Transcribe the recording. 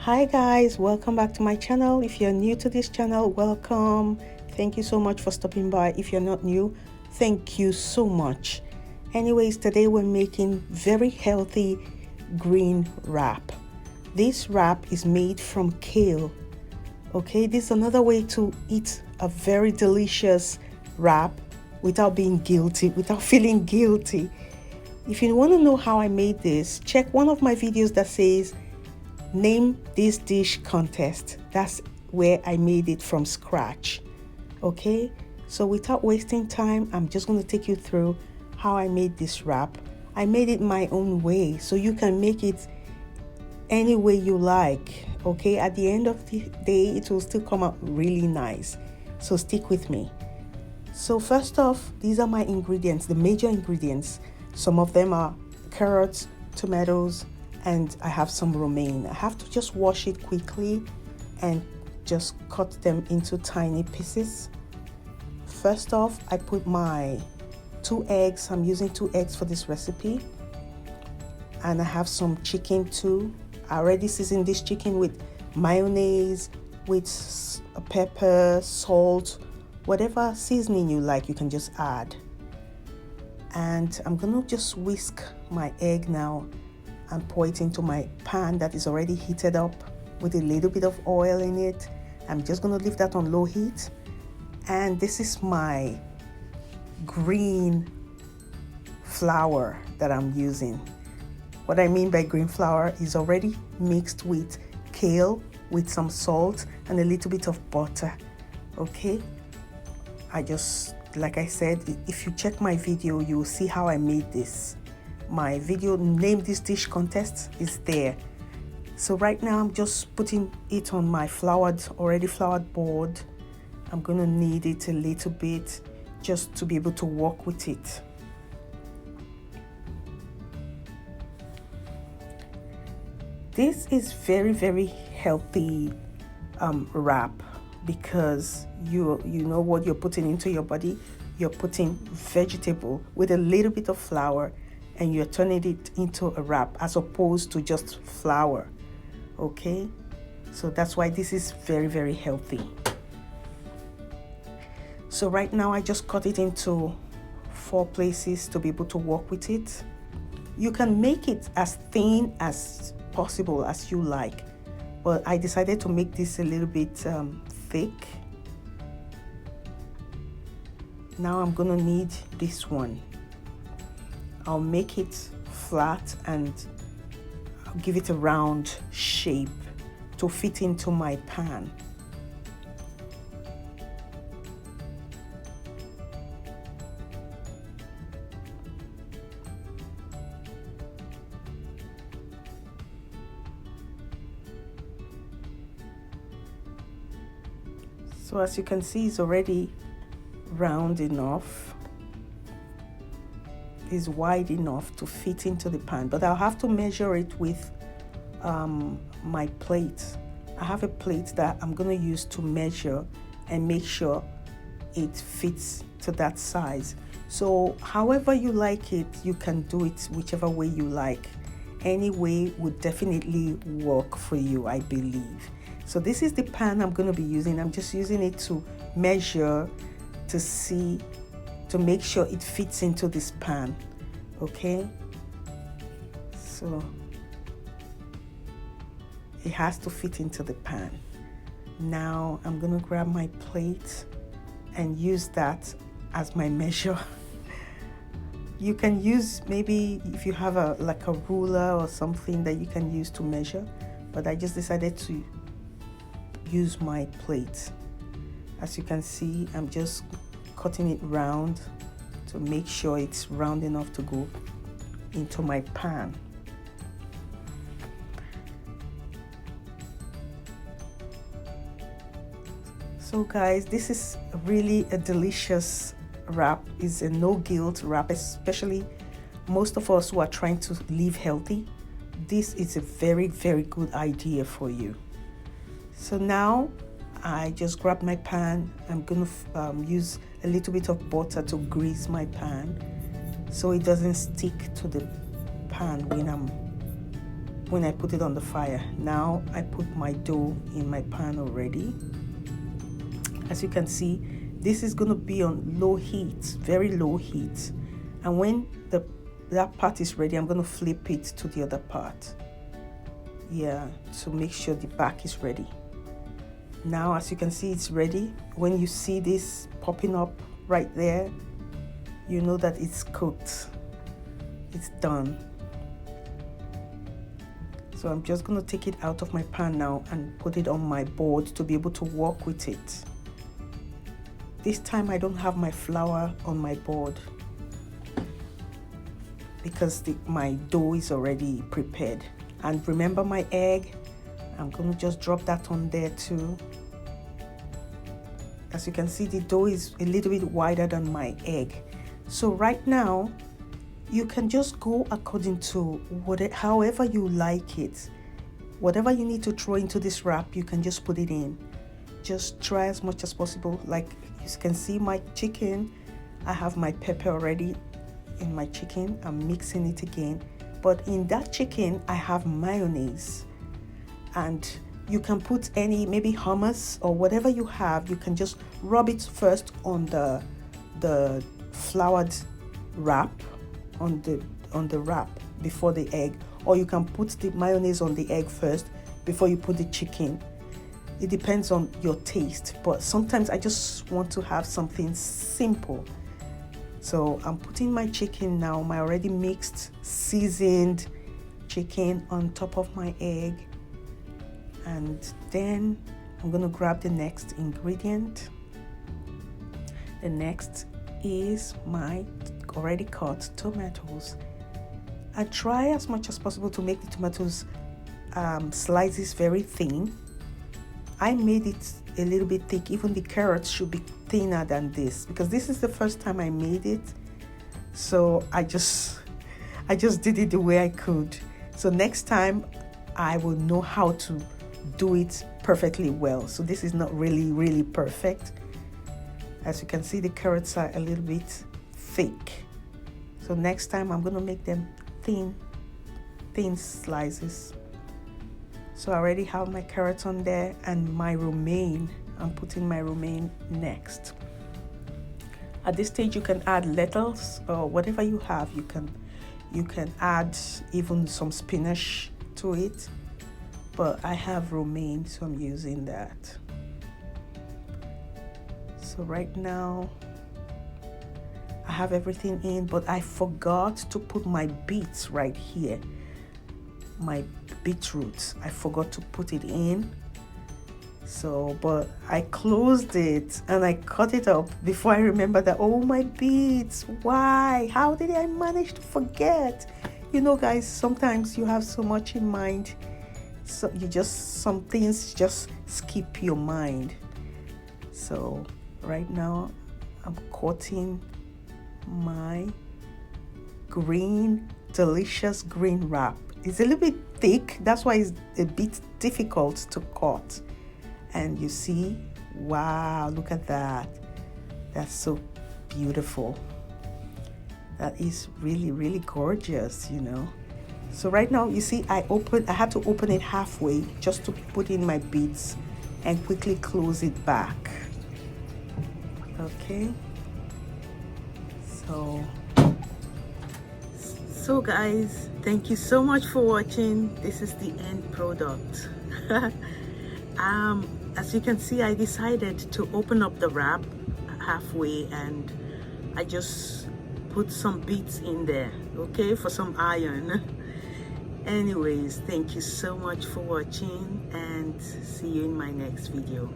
Hi guys, welcome back to my channel. If you're new to this channel, welcome. Thank you so much for stopping by. If you're not new, thank you so much. Anyways, today we're making very healthy green wrap. This wrap is made from kale. Okay, this is another way to eat a very delicious wrap without being guilty, without feeling guilty. If you want to know how I made this, check one of my videos that says name this dish contest. That's where I made it from scratch. Okay, so without wasting time, I'm just going to take you through how I made this wrap. I made it my own way, so you can make it any way you like. Okay, at the end of the day, it will still come out really nice. So stick with me. So first off, these are my ingredients, the major ingredients. Some of them are carrots, tomatoes, and I have some romaine. I have to just wash it quickly and just cut them into tiny pieces. First off, I put my 2 eggs. I'm using 2 eggs for this recipe. And I have some chicken too. I already seasoned this chicken with mayonnaise, with pepper, salt, whatever seasoning you like, you can just add. And I'm gonna just whisk my egg now and pour it into my pan that is already heated up with a little bit of oil in it. I'm just gonna leave that on low heat. And this is my green flour that I'm using. What I mean by green flour is already mixed with kale, with some salt and a little bit of butter. Okay, like I said, if you check my video, you will see how I made this. My video, name this dish contest, is there. So right now I'm just putting it on my already floured board. I'm gonna knead it a little bit just to be able to work with it. This is very, very healthy wrap, because you know what you're putting into your body. You're putting vegetable with a little bit of flour, and you're turning it into a wrap as opposed to just flour. Okay, so that's why this is very, very healthy. So right now I just cut it into 4 places to be able to work with it. You can make it as thin as possible as you like, but I decided to make this a little bit thick. Now I'm gonna need this one. I'll make it flat and I'll give it a round shape to fit into my pan. So as you can see, it's already round enough, is wide enough to fit into the pan, but I'll have to measure it with my plate. I have a plate that I'm going to use to measure and make sure it fits to that size. So however you like it, you can do it whichever way you like. Any way would definitely work for you, I believe. So this is the pan I'm going to be using. I'm just using it to measure, to make sure it fits into this pan. Okay, so it has to fit into the pan. Now I'm gonna grab my plate and use that as my measure. You can use, maybe if you have like a ruler or something that you can use to measure, but I just decided to use my plate. As you can see, I'm just cutting it round to make sure it's round enough to go into my pan. So guys, this is really a delicious wrap. It's a no guilt wrap, especially most of us who are trying to live healthy. This is a very, very good idea for you. So now I just grabbed my pan. I'm gonna use a little bit of butter to grease my pan so it doesn't stick to the pan when I'm when I put it on the fire. Now I put my dough in my pan already. As you can see, this is going to be on low heat, very low heat. And when that part is ready, I'm going to flip it to the other part. Yeah, to make sure the back is ready. Now, as you can see, it's ready. When you see this popping up right there, you know that it's cooked. It's done. So I'm just going to take it out of my pan now and put it on my board to be able to work with it. This time I don't have my flour on my board because my dough is already prepared. And remember my egg, I'm going to just drop that on there too. As you can see, the dough is a little bit wider than my egg. So right now, you can just go according to however you like it. Whatever you need to throw into this wrap, you can just put it in. Just try as much as possible. Like you can see my chicken, I have my pepper already in my chicken. I'm mixing it again. But in that chicken, I have mayonnaise. And you can put any, maybe hummus or whatever you have. You can just rub it first on the floured wrap, on the wrap before the egg. Or you can put the mayonnaise on the egg first before you put the chicken. It depends on your taste, but sometimes I just want to have something simple. So I'm putting my chicken now, my already mixed, seasoned chicken on top of my egg. And then I'm going to grab the next ingredient. The next is my already cut tomatoes. I try as much as possible to make the tomatoes slices very thin. I made it a little bit thick. Even the carrots should be thinner than this because this is the first time I made it. So I just did it the way I could. So next time I will know how to do it perfectly well. So this is not really perfect. As you can see, the carrots are a little bit thick. So next time I'm going to make them thin slices. So I already have my carrots on there and my romaine. I'm putting my romaine next. At this stage, you can add lettuce or whatever you have. You can add even some spinach to it. But I have romaine, so I'm using that. So right now, I have everything in, but I forgot to put my beets right here. My beetroot, I forgot to put it in. So, but I closed it and I cut it up before I remember that, oh, my beets, why? How did I manage to forget? You know, guys, sometimes you have so much in mind. So some things just skip your mind. So right now I'm cutting my delicious green wrap. It's a little bit thick, that's why it's a bit difficult to cut. And you see, wow, look at that. That's so beautiful. That is really gorgeous, you know. So right now, you see, I had to open it halfway just to put in my beets and quickly close it back. Okay. So guys, thank you so much for watching. This is the end product. As you can see, I decided to open up the wrap halfway and I just put some beets in there, okay, for some iron. Anyways, thank you so much for watching and see you in my next video.